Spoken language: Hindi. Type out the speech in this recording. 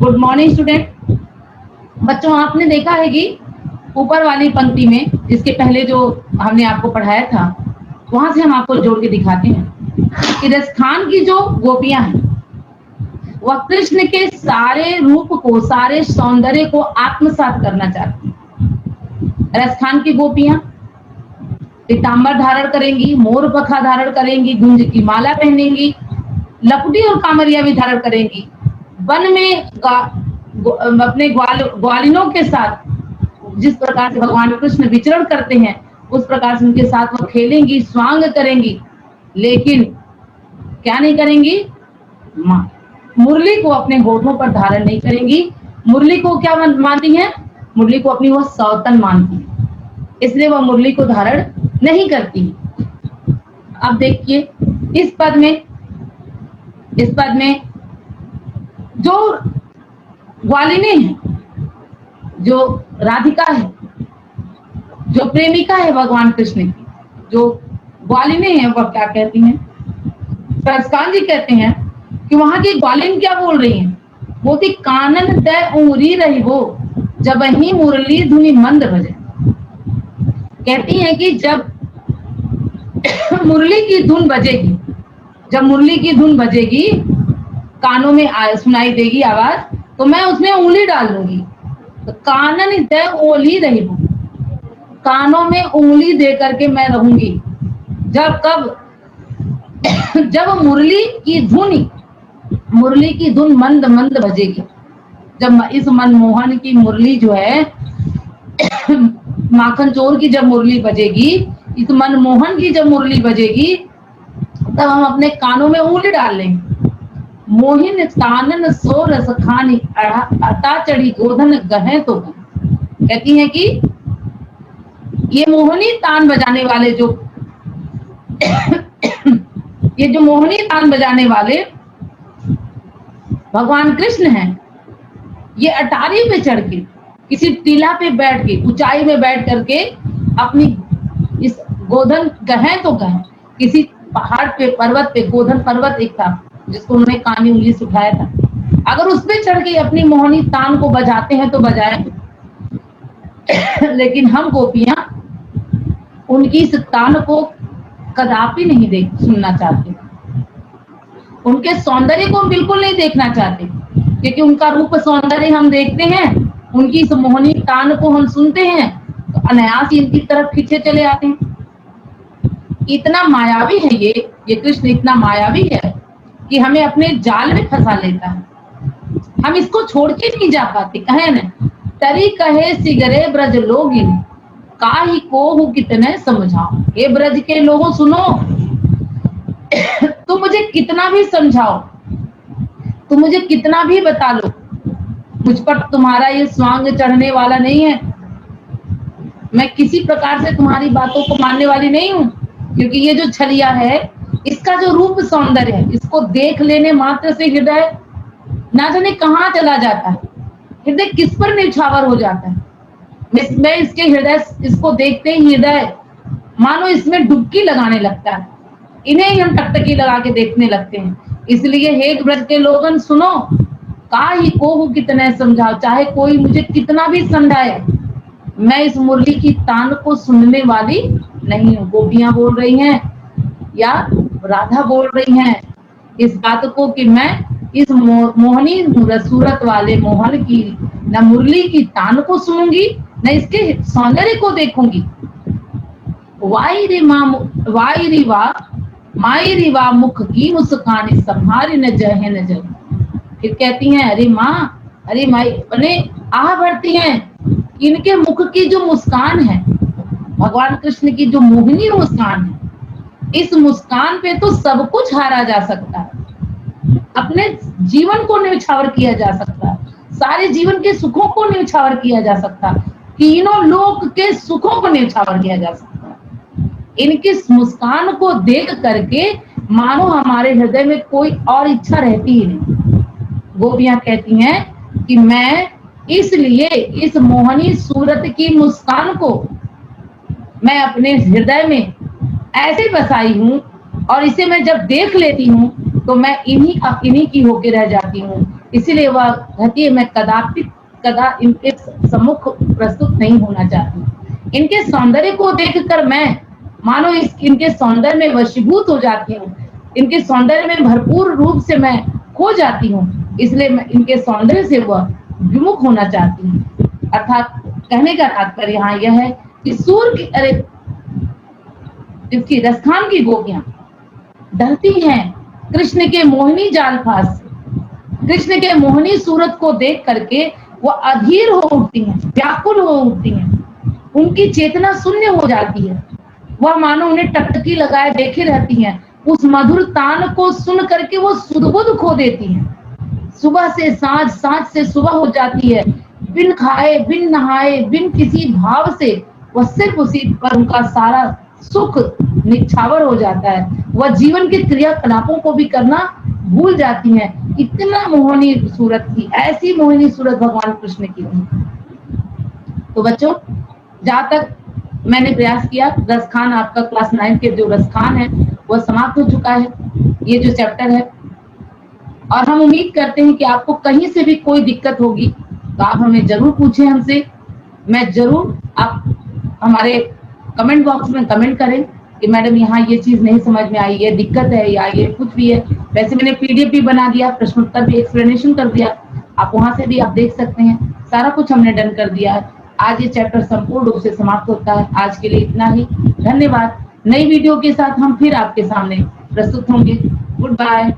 Good morning student. बच्चों, आपने देखा है कि ऊपर वाली पंक्ति में इसके पहले जो हमने आपको पढ़ाया था, वहां से हम आपको जोड़ के दिखाते हैं कि राजस्थान की जो गोपियां हैं वह कृष्ण के सारे रूप को, सारे सौंदर्य को आत्मसात करना चाहती हैं। राजस्थान की गोपियां पीताम्बर धारण करेंगी, मोर पखा धारण करेंगी, गुंज की माला पहनेंगी, लपटी और कामरिया भी धारण करेंगी। वन में अपने ग्वालिनों के साथ जिस प्रकार से भगवान कृष्ण विचरण करते हैं उस प्रकार से उनके साथ वो खेलेंगी, स्वांग करेंगी, लेकिन क्या नहीं करेंगी? मुरली को अपने होठों पर धारण नहीं करेंगी। मुरली को क्या मानती हैं? मुरली को अपनी वह सौतन मानती है, इसलिए वह मुरली को धारण नहीं करती। अब देखिए इस पद में जो ग्वालिनी है, जो राधिका है, जो प्रेमिका है भगवान कृष्ण की, जो ग्वालिनी है, वह क्या कहती हैं? प्रस्कान जी कहते हैं कि वहां की ग्वालिन क्या बोल रही है? वो थी कानन तय उंगरी रही वो, जब ही मुरली धुनी मंद बजे। कहती हैं कि जब मुरली की धुन बजेगी, जब मुरली की धुन बजेगी, कानों में सुनाई देगी आवाज, तो मैं उसमें उंगली डाल दूंगी। तो कानन तय ओली रही वो, कानों में उंगली दे करके मैं रहूंगी। जब मुरली की धुन मंद मंद बजेगी, जब इस मनमोहन की मुरली जो है माखन चोर की जब मुरली बजेगी, इस मनमोहन की जब मुरली बजेगी, तब हम अपने कानों में उंगली डाल लेंगे। मोहिन तानन सो रस खानी, अता चढ़ी गोधन गहे तो गहे। कहती है कि ये मोहनी तान बजाने वाले ये जो मोहनी तान बजाने वाले भगवान कृष्ण हैं, ये अटारी पे चढ़ के, किसी टीला पे बैठ के, ऊंचाई में बैठ करके अपनी इस गोधन गहे तो गहे, किसी पहाड़ पे, पर्वत पे, गोधन पर्वत एक था जिसको उन्होंने कानी उंगली से उठाया था, अगर उस पे चढ़ के अपनी मोहनी तान को बजाते हैं तो बजाएं। लेकिन हम गोपियां उनकी इस तान को कदापि नहीं सुनना चाहते, उनके सौंदर्य को हम बिल्कुल नहीं देखना चाहते, क्योंकि उनका रूप सौंदर्य हम देखते हैं, उनकी इस मोहनी तान को हम सुनते हैं तो अनायास ही इनकी तरफ खींचे चले आते हैं। इतना मायावी है ये कृष्ण इतना मायावी है कि हमें अपने जाल में फंसा लेता है, हम इसको छोड़ के नहीं जा पाते। कहे न तरी कहे सिगरे ब्रज लोगिन, काहि कोहु कितने समझाओ। ये ब्रज के लोगों सुनो, तुम मुझे कितना भी समझाओ, तुम मुझे कितना भी बता लो, मुझ पर तुम्हारा ये स्वांग चढ़ने वाला नहीं है। मैं किसी प्रकार से तुम्हारी बातों को मानने वाली नहीं हूँ, क्योंकि ये जो छलिया है, इसका जो रूप सौंदर्य है, इसको देख लेने मात्र से हृदय ना जाने कहाँ चला जाता है, हृदय किस पर न्यौछावर हो जाता है। मैं इसके हृदय, इसको देखते ही हृदय मानो इसमें डुबकी लगाने लगता है, इन्हें ही हम टकटकी लगा के देखने लगते हैं। इसलिए हे ब्रज के लोगन सुनो, काहि कोहु कितने समझाओ, चाहे कोई मुझे कितना भी समझाए, मैं इस मुरली की तान को सुनने वाली नहीं हूँ। गोपियां बोल रही हैं या राधा बोल रही हैं इस बात को कि मैं इस मोहनी सूरत वाले मोहन की न मुरली की तान को सुनूंगी, न इसके सौंदर्य को देखूंगी। माई रिवा मुख की मुस्कान, संहारी न जहे न जहे। फिर कहती हैं अरे माँ, अरे माई, बने आह भरती हैं, इनके मुख की जो मुस्कान है, भगवान कृष्ण की जो मोहिनी मुस्कान है, इस मुस्कान पे तो सब कुछ हारा जा सकता है, अपने जीवन को न्यौछावर किया जा सकता है, सारे जीवन के सुखों को न्यौछावर किया जा सकता है, तीनों लोक के सुखों को न्यौछावर किया जा सकता है। इनकी मुस्कान को देख करके मानो हमारे हृदय में कोई और इच्छा रहती ही नहीं। गोपियां कहती हैं कि मैं इसलिए इस मोहनी सूरत की मुस्कान को मैं अपने हृदय में ऐसे बसाई हूँ, और इसे मैं जब देख लेती हूँ तो मैं इन्हीं की होके रह जाती हूँ। इसीलिए वह कहती है मैं कदा इनके सम्मुख प्रस्तुत नहीं होना चाहती। इनके सौंदर्य को देखकर मैं मानो इनके सौंदर्य में वशीभूत हो जाती हूँ, इनके सौंदर्य में भरपूर रूप से मैं खो जाती हूँ, इसलिए मैं इनके सौंदर्य से वह विमुख होना चाहती हूँ। अर्थात कहने का तात्पर्य यहाँ यह है कि इसकी रसखान की गोपियां डरती हैं कृष्ण के मोहिनी जाल फास से। कृष्ण के मोहिनी सूरत को देख करके वो अधीर हो उठती हैं, व्याकुल हो उठती हैं, उनकी चेतना शून्य हो जाती है। वह मानो उन्हें टकटकी लगाए देखे रहती हैं। उस मधुर तान को सुन करके वो सुध-बुध खो देती हैं। सुबह से साँझ, साँझ से सुबह हो जाती है। बिन खाए, बिन नहाए, बिन किसी भाव से वह सिर्फ उसी पर उनका सारा सुख निछावर हो जाता है। वह जीवन के क्रियाकलापों को भी करना भूल जाती हैं। इतना मोहनी सूरत थी, ऐसी मोहिनी सूरत भगवान कृष्ण की थी। तो बच्चों, जहाँ तक मैंने प्रयास किया, रसखान आपका क्लास 9 के जो रसखान है वह समाप्त हो चुका है, ये जो चैप्टर है। और हम उम्मीद करते हैं कि आपको कहीं से भी कोई दिक्कत होगी तो आप हमें जरूर पूछें हमसे। मैं जरूर, आप हमारे कमेंट बॉक्स में कमेंट करें कि मैडम यहाँ ये चीज नहीं समझ में आई, ये दिक्कत है या ये कुछ भी है। वैसे मैंने पीडीएफ भी बना दिया, प्रश्न उत्तर भी एक्सप्लेनेशन कर दिया, आप वहां से भी आप देख सकते हैं। सारा कुछ हमने डन कर दिया है। आज ये चैप्टर संपूर्ण रूप से समाप्त होता है। आज के लिए इतना ही, धन्यवाद। नई वीडियो के साथ हम फिर आपके सामने प्रस्तुत होंगे। Good bye.